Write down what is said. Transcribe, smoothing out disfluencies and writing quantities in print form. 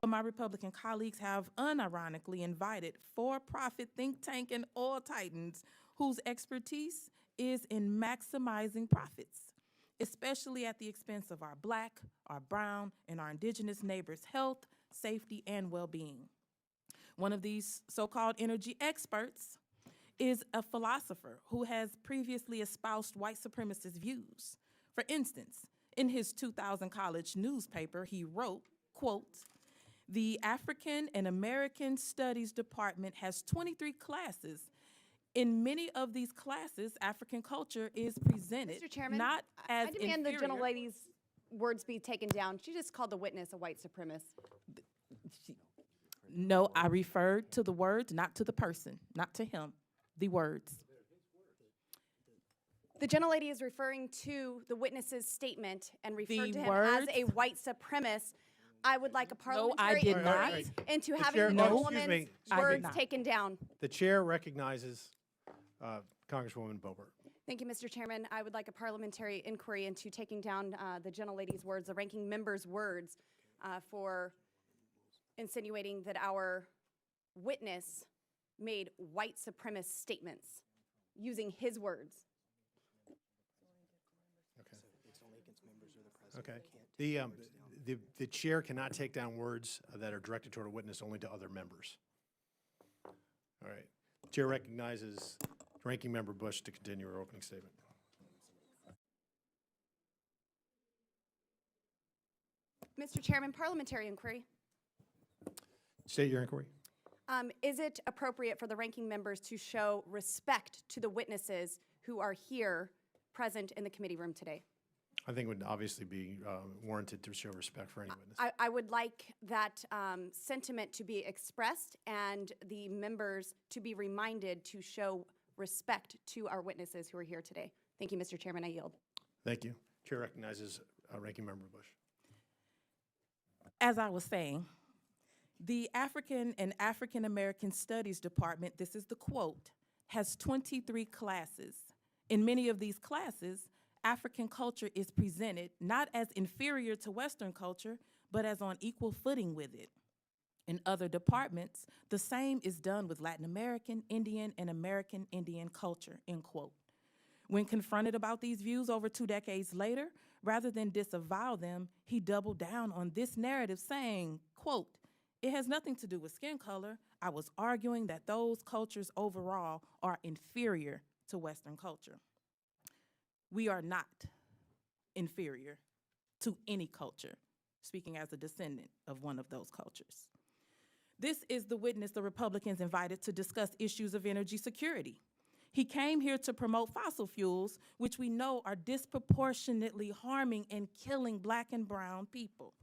But my Republican colleagues have unironically invited for-profit think tank and oil titans whose expertise is in maximizing profits, especially at the expense of our Black, our brown, and our indigenous neighbors' health, safety, and well-being. One of these so-called energy experts is a philosopher who has previously espoused white supremacist views. For instance, in his 2000 college newspaper, he wrote, quote, "The African and American Studies Department has 23 classes. In many of these classes, African culture is presented Mr. Chairman, not as I demand inferior." the gentlelady's words be taken down. She just called the witness a white supremacist. No, I referred to the words, not to the person, not to him, the words. The gentlelady is referring to the witness's statement and referred to him words? as a white supremacist. I would like a No, I parliamentary did not. inquiry into The having chair- the No. gentleman's excuse me. I did words not. taken down. The chair recognizes Congresswoman Boebert. Thank you, Mr. Chairman. I would like a parliamentary inquiry into taking down the gentlelady's words, the ranking member's words, for insinuating that our witness made white supremacist statements using his words. Okay. The chair cannot take down words that are directed toward a witness, only to other members. All right. Chair recognizes Ranking Member Bush to continue her opening statement. Mr. Chairman, parliamentary inquiry. State your inquiry. Is it appropriate for the ranking members to show respect to the witnesses who are here present in the committee room today? I think it would obviously be warranted to show respect for any witness. I would like that sentiment to be expressed and the members to be reminded to show respect to our witnesses who are here today. Thank you, Mr. Chairman. I yield. Thank you. Chair recognizes Ranking Member Bush. As I was saying, the African and African American Studies Department, this is the quote, has 23 classes. In many of these classes, African culture is presented not as inferior to Western culture, but as on equal footing with it. In other departments, the same is done with Latin American, Indian, and American Indian culture, end quote. When confronted about these views over 2 decades later, rather than disavow them, he doubled down on this narrative saying, quote, "It has nothing to do with skin color. I was arguing that those cultures overall are inferior to Western culture." We are not inferior to any culture, speaking as a descendant of one of those cultures. This is the witness the Republicans invited to discuss issues of energy security. He came here to promote fossil fuels, which we know are disproportionately harming and killing Black and brown people.